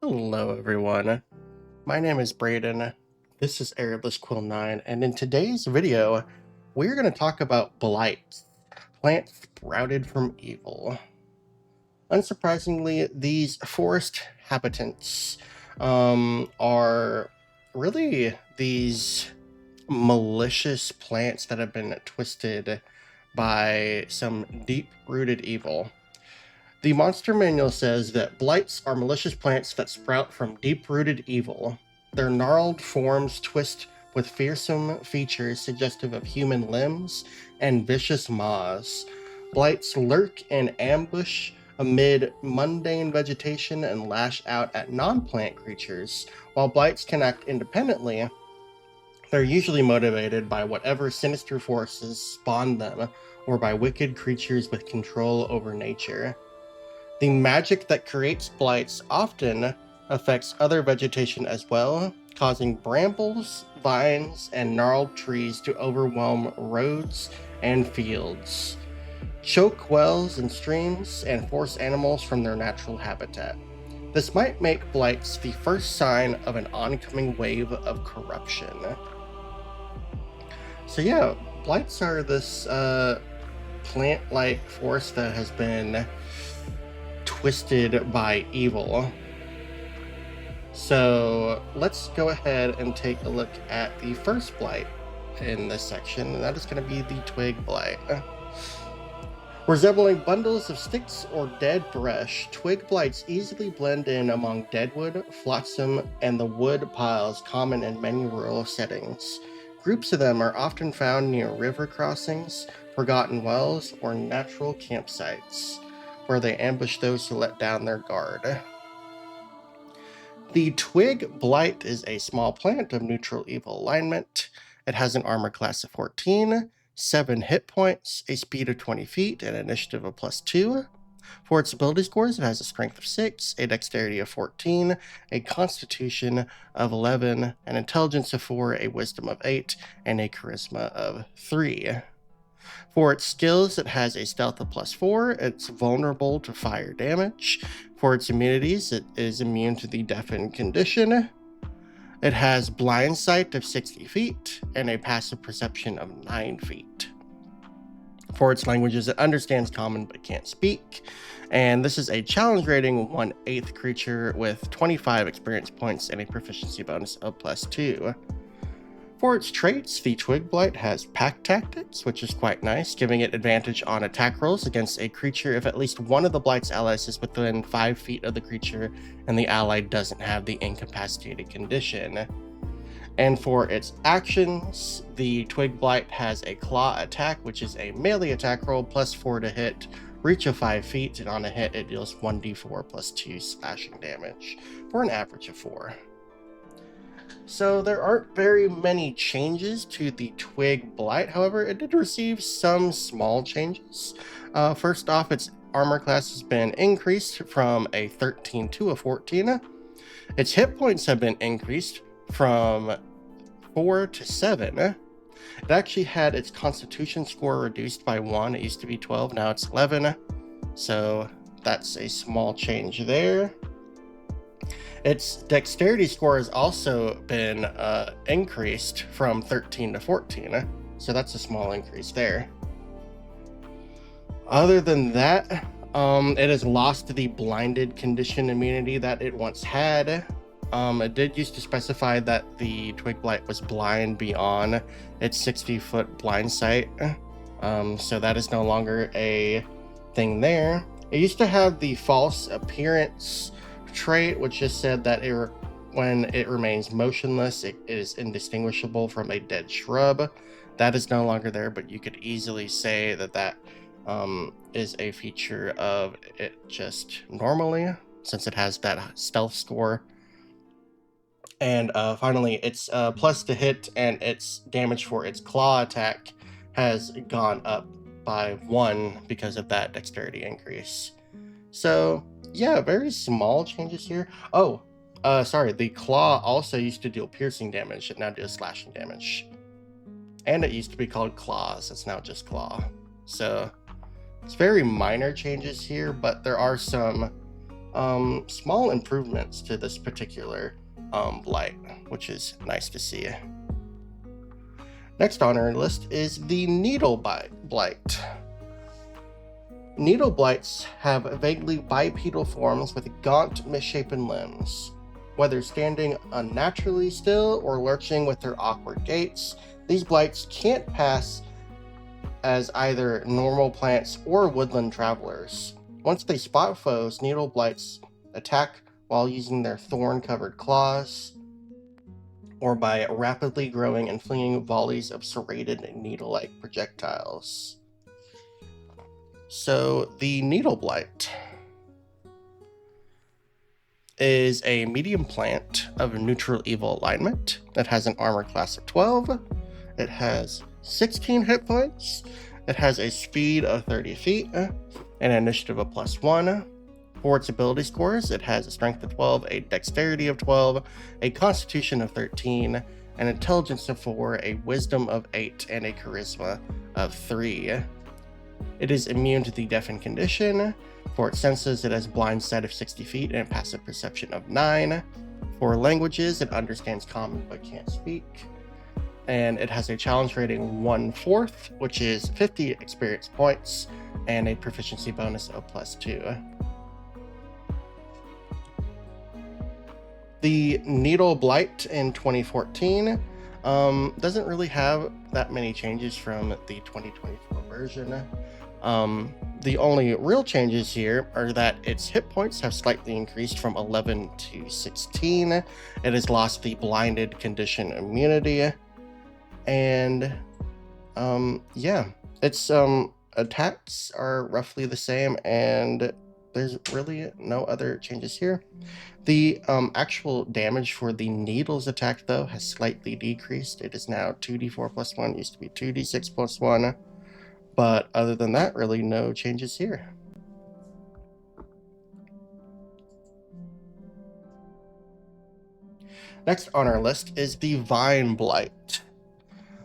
Hello everyone, my name is Brayden, this is Airless Quill 9, and in today's video, we're going to talk about Blights, plants sprouted from evil. Unsurprisingly, these forest habitants are really these malicious plants that have been twisted by some deep-rooted evil. The monster manual says that blights are malicious plants that sprout from deep-rooted evil. Their gnarled forms twist with fearsome features suggestive of human limbs and vicious maws. Blights lurk in ambush amid mundane vegetation and lash out at non-plant creatures. While blights can act independently, they're usually motivated by whatever sinister forces spawned them or by wicked creatures with control over nature. The magic that creates blights often affects other vegetation as well, causing brambles, vines, and gnarled trees to overwhelm roads and fields, choke wells and streams, and force animals from their natural habitat. This might make blights the first sign of an oncoming wave of corruption. So yeah, blights are this plant-like force that has been twisted by evil. So let's go ahead and take a look at the first blight in this section, and that is going to be the Twig Blight. Resembling bundles of sticks or dead brush, twig blights easily blend in among deadwood, flotsam, and the wood piles common in many rural settings. Groups of them are often found near river crossings, forgotten wells, or natural campsites, where they ambush those who let down their guard. The Twig Blight is a small plant of neutral evil alignment. It has an armor class of 14, 7 hit points, a speed of 20 feet, and an initiative of +2. For its ability scores, it has a strength of 6, a dexterity of 14, a constitution of 11, an intelligence of 4, a wisdom of 8, and a charisma of 3. For its skills, it has a stealth of +4, it's vulnerable to fire damage. For its immunities, it is immune to the deafened condition. It has blind sight of 60 feet and a passive perception of 9 feet. For its languages, it understands common but can't speak. And this is a challenge rating 1/8 creature with 25 experience points and a proficiency bonus of +2. For its traits, the Twig Blight has Pack Tactics, which is quite nice, giving it advantage on attack rolls against a creature if at least one of the Blight's allies is within 5 feet of the creature and the ally doesn't have the incapacitated condition. And for its actions, the Twig Blight has a Claw Attack, which is a melee attack roll, +4 to hit, reach of 5 feet, and on a hit it deals 1d4 +2 slashing damage, for an average of 4. So there aren't very many changes to the Twig Blight, however, it did receive some small changes. First off, its armor class has been increased from a 13 to a 14. Its hit points have been increased from 4 to 7. It actually had its constitution score reduced by 1. It used to be 12, now it's 11. So that's a small change there. Its dexterity score has also been increased from 13 to 14, so that's a small increase there. Other than that, it has lost the blinded condition immunity that it once had. It did used to specify that the Twig Blight was blind beyond its 60-foot blind sight, so that is no longer a thing there. It used to have the false appearance trait, which just said that when it remains motionless, it is indistinguishable from a dead shrub. That is no longer there, but you could easily say that that is a feature of it just normally, since it has that stealth score. And finally, its plus to hit and its damage for its claw attack has gone up by 1 because of that dexterity increase. So yeah, very small changes here. Oh, sorry, the claw also used to deal piercing damage, it now deals slashing damage. And it used to be called claws, it's now just claw. So it's very minor changes here, but there are some small improvements to this particular blight, which is nice to see. Next on our list is the Needle Blight. Needle Blights have vaguely bipedal forms with gaunt, misshapen limbs. Whether standing unnaturally still or lurching with their awkward gaits, these blights can't pass as either normal plants or woodland travelers. Once they spot foes, Needle Blights attack while using their thorn-covered claws, or by rapidly growing and flinging volleys of serrated needle-like projectiles. So the Needle Blight is a medium plant of neutral evil alignment that has an armor class of 12. It has 16 hit points. It has a speed of 30 feet, an initiative of +1. For its ability scores, it has a strength of 12, a dexterity of 12, a constitution of 13, an intelligence of 4, a wisdom of 8, and a charisma of 3. It is immune to the deafen condition. For its senses, it has blind sight of 60 feet and passive perception of 9. For languages, it understands common but can't speak. And it has a challenge rating 1/4, which is 50 experience points, and a proficiency bonus of +2. The Needle Blight in 2014 doesn't really have that many changes from the 2024 version. The only real changes here are that its hit points have slightly increased from 11 to 16. It has lost the blinded condition immunity. And yeah, its attacks are roughly the same, and there's really no other changes here. The actual damage for the needles attack, though, has slightly decreased. It is now 2d4 + 1, used to be 2d6 + 1. But other than that, really no changes here. Next on our list is the Vine Blight.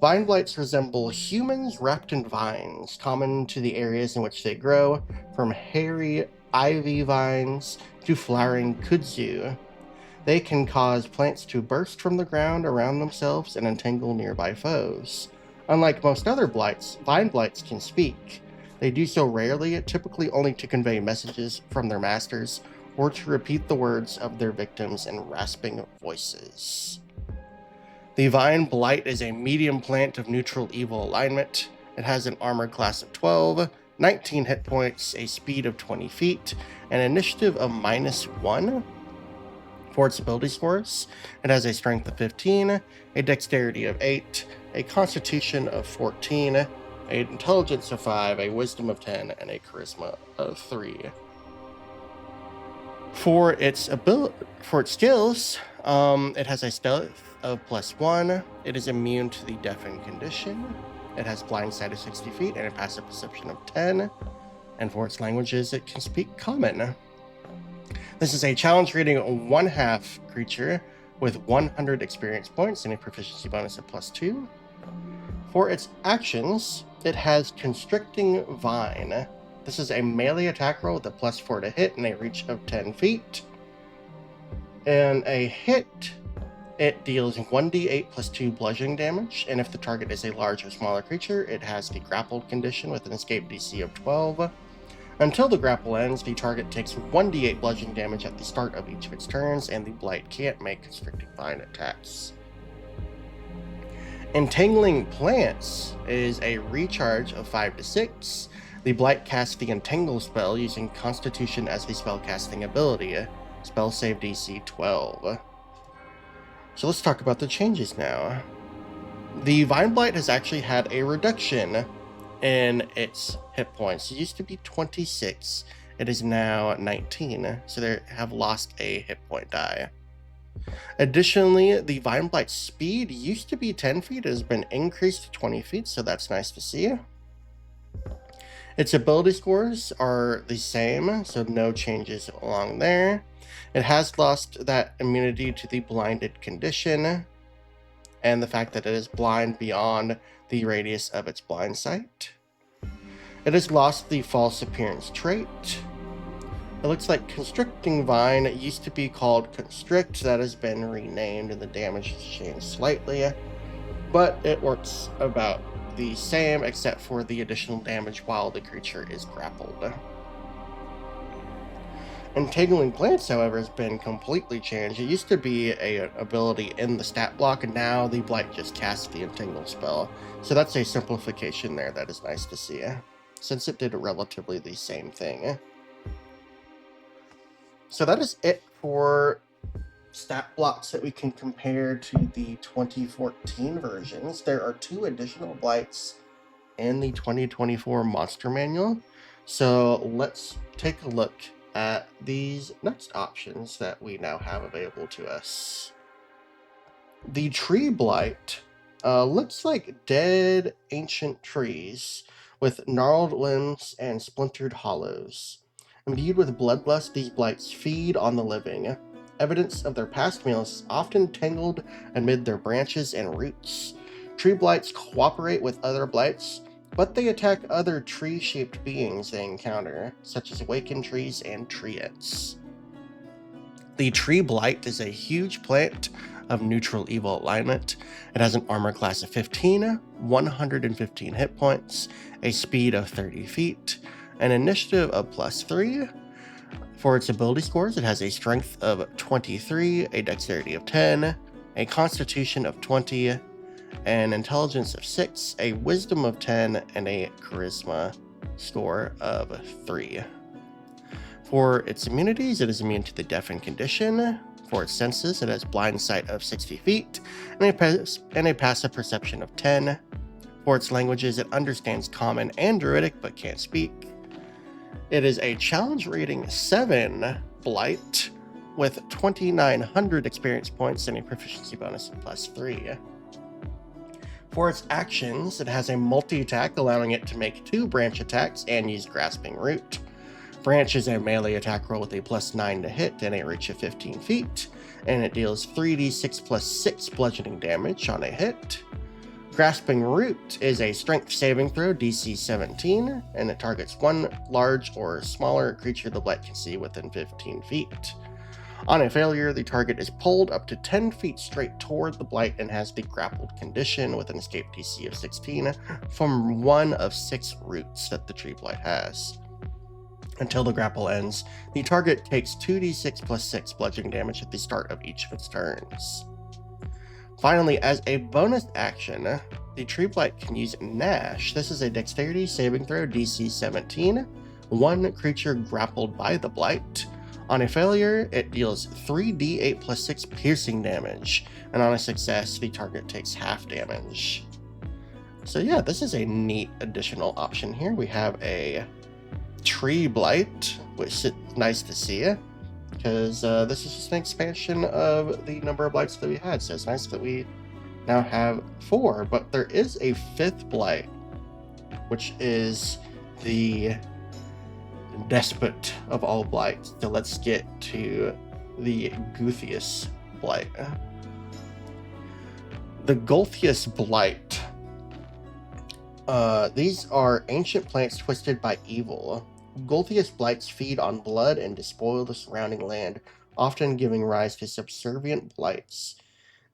Vine Blights resemble humans wrapped in vines, common to the areas in which they grow, from hairy ivy vines to flowering kudzu. They can cause plants to burst from the ground around themselves and entangle nearby foes. Unlike most other blights, Vine Blights can speak. They do so rarely, typically only to convey messages from their masters or to repeat the words of their victims in rasping voices. The Vine Blight is a medium plant of neutral evil alignment. It has an armor class of 12, 19 hit points, a speed of 20 feet, an initiative of -1. For its ability scores, it has a strength of 15, a dexterity of 8, a constitution of 14, an intelligence of 5, a wisdom of 10, and a charisma of 3. For its skills, it has a stealth of +1. It is immune to the deafen condition. It has blind sight of 60 feet and a passive perception of 10. And for its languages, it can speak Common. This is a challenge rating 1/2 creature with 100 experience points and a proficiency bonus of +2. For its actions, it has Constricting Vine. This is a melee attack roll with a +4 to hit and a reach of 10 feet. And a hit, it deals 1d8 + 2 bludgeoning damage, and if the target is a large or smaller creature, it has the grappled condition with an escape DC of 12. Until the grapple ends, the target takes 1d8 bludgeoning damage at the start of each of its turns, and the Blight can't make Constricting Vine attacks. Entangling Plants is a recharge of 5 to 6. The Blight casts the Entangle spell using Constitution as the spellcasting ability. Spell save DC 12. So let's talk about the changes now. The Vine Blight has actually had a reduction in its hit points. It used to be 26. It is now 19. So they have lost a hit point die. Additionally, the Vine Blight's speed used to be 10 feet. It has been increased to 20 feet, so that's nice to see. Its ability scores are the same, so no changes along there. It has lost that immunity to the blinded condition, and the fact that it is blind beyond the radius of its blind sight. It has lost the false appearance trait. It looks like Constricting Vine. It used to be called Constrict. That has been renamed and the damage has changed slightly, but it works about the same except for the additional damage while the creature is grappled. Entangling Plants, however, has been completely changed. It used to be an ability in the stat block, and now the Blight just casts the Entangle spell. So that's a simplification there that is nice to see, since it did relatively the same thing. So that is it for stat blocks that we can compare to the 2014 versions. There are 2 additional Blights in the 2024 Monster Manual. So let's take a look at these next options that we now have available to us. The Tree Blight looks like dead ancient trees with gnarled limbs and splintered hollows. Imbued with bloodlust, these blights feed on the living. Evidence of their past meals, often tangled amid their branches and roots. Tree blights cooperate with other blights, but they attack other tree-shaped beings they encounter, such as awakened trees and treants. The Tree Blight is a huge plant of neutral evil alignment. It has an armor class of 15, 115 hit points, a speed of 30 feet, an initiative of +3. For its ability scores, it has a strength of 23, a dexterity of 10, a constitution of 20, an intelligence of 6, a wisdom of 10, and a charisma score of 3. For its immunities, it is immune to the deafened condition. For its senses, it has blind sight of 60 feet and a passive perception of 10. For its languages, it understands Common and Druidic but can't speak. It is a challenge rating 7 Blight with 2,900 experience points and a proficiency bonus of +3. For its actions, it has a multi-attack, allowing it to make 2 branch attacks and use Grasping Root. Branch is a melee attack roll with a +9 to hit and a reach of 15 feet, and it deals 3d6 +6 bludgeoning damage on a hit. Grasping Root is a strength saving throw, DC 17, and it targets 1 large or smaller creature the Blight can see within 15 feet. On a failure, the target is pulled up to 10 feet straight toward the Blight and has the grappled condition with an escape DC of 16 from one of 6 roots that the Tree Blight has. Until the grapple ends, the target takes 2d6 +6 bludgeoning damage at the start of each of its turns. Finally, as a bonus action, the Tree Blight can use Gnash. This is a dexterity saving throw, DC 17, 1 creature grappled by the Blight. On a failure, it deals 3d8 +6 piercing damage, and on a success, the target takes half damage. So yeah, this is a neat additional option here. We have a Tree Blight, which is nice to see, because this is just an expansion of the number of Blights that we had, so it's nice that we now have 4, but there is a 5th Blight, which is the despot of all Blights. So let's get to the Gulthias Blight. The Gulthias Blight. These are ancient plants twisted by evil. Gulthias Blights feed on blood and despoil the surrounding land, often giving rise to subservient Blights.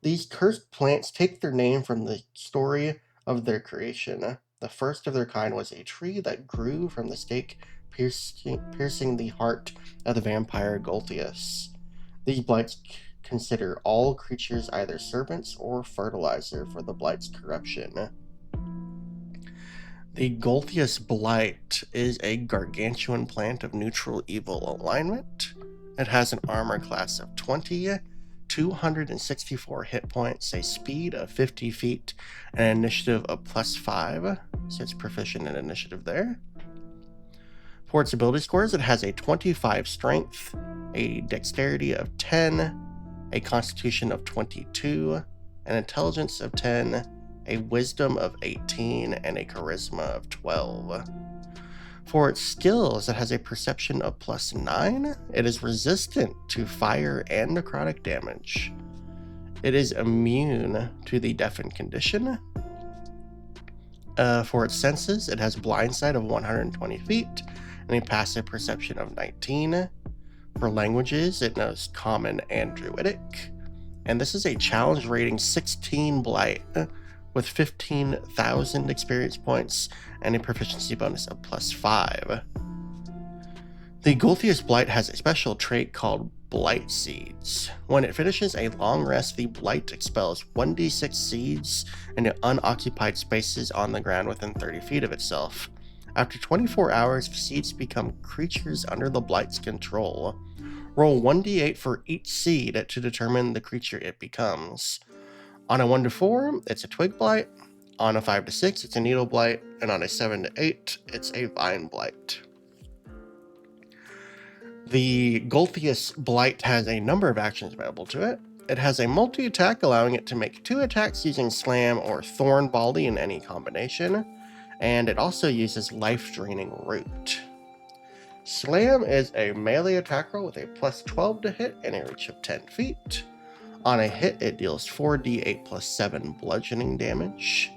These cursed plants take their name from the story of their creation. The first of their kind was a tree that grew from the stake piercing the heart of the vampire Gulthias. These Blights consider all creatures either servants or fertilizer for the Blight's corruption. The Gulthias Blight is a gargantuan plant of neutral evil alignment. It has an armor class of 20, 264 hit points, a speed of 50 feet, and an initiative of +5, so it's proficient in initiative there. For its ability scores, it has a 25 strength, a dexterity of 10, a constitution of 22, an intelligence of 10, a wisdom of 18, and a charisma of 12. For its skills, it has a perception of +9. It is resistant to fire and necrotic damage. It is immune to the deafened condition. For its senses, it has blind sight of 120 feet and a passive perception of 19. For languages, it knows Common and Druidic. And this is a challenge rating 16 Blight with 15,000 experience points and a proficiency bonus of +5. The Gulthias Blight has a special trait called Blight Seeds. When it finishes a long rest, the Blight expels 1d6 seeds into unoccupied spaces on the ground within 30 feet of itself. After 24 hours, the seeds become creatures under the Blight's control. Roll 1d8 for each seed to determine the creature it becomes. On a 1 to 4, it's a Twig Blight. On a 5 to 6, it's a Needle Blight. And on a 7 to 8, it's a Vine Blight. The Gulthias Blight has a number of actions available to it. It has a multi-attack, allowing it to make 2 attacks using Slam or Thorn Volley in any combination. And it also uses Life Draining Root. Slam is a melee attack roll with a +12 to hit and a reach of 10 feet. On a hit, it deals 4d8 +7 bludgeoning damage.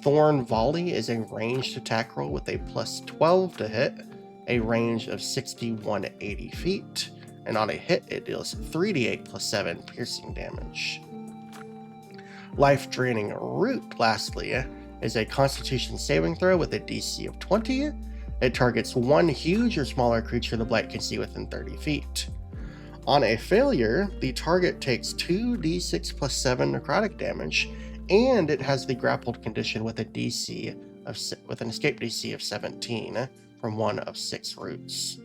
Thorn Volley is a ranged attack roll with a +12 to hit, a range of 61 to 80 feet, and on a hit, it deals 3d8 +7 piercing damage. Life Draining Root, lastly, is a Constitution saving throw with a DC of 20. It targets one huge or smaller creature the Blight can see within 30 feet. On a failure, the target takes 2d6 +7 necrotic damage, and it has the grappled condition with an escape DC of 17 from one of 6 roots.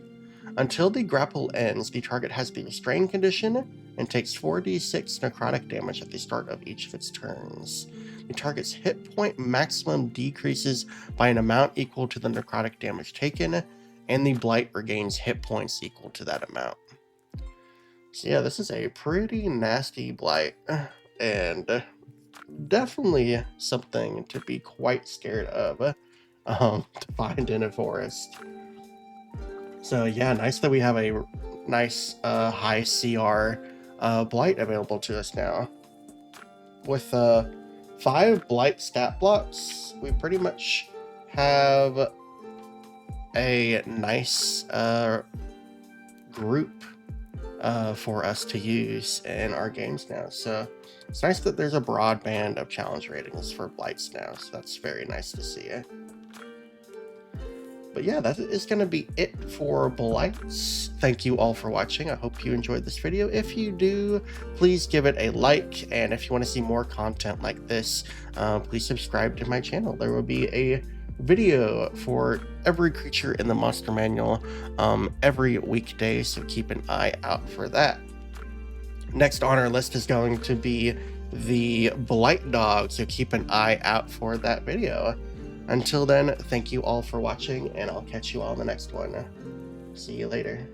Until the grapple ends, the target has the restrain condition and takes 4d6 necrotic damage at the start of each of its turns. The target's hit point maximum decreases by an amount equal to the necrotic damage taken, and the Blight regains hit points equal to that amount. So yeah, this is a pretty nasty Blight, and definitely something to be quite scared of to find in a forest. So yeah, nice that we have a nice high CR Blight available to us now. With 5 Blight stat blocks, we pretty much have a nice group for us to use in our games now. So it's nice that there's a broad band of challenge ratings for Blights now, so that's very nice to see. But yeah, that is going to be it for Blights. Thank you all for watching. I hope you enjoyed this video. If you do, please give it a like, and if you want to see more content like this, please subscribe to my channel. There will be a video for every creature in the monster manual every weekday, so keep an eye out for that. Next on our list is going to be the Blight Dog, so keep an eye out for that video. Until then, thank you all for watching, and I'll catch you all in the next one. See you later.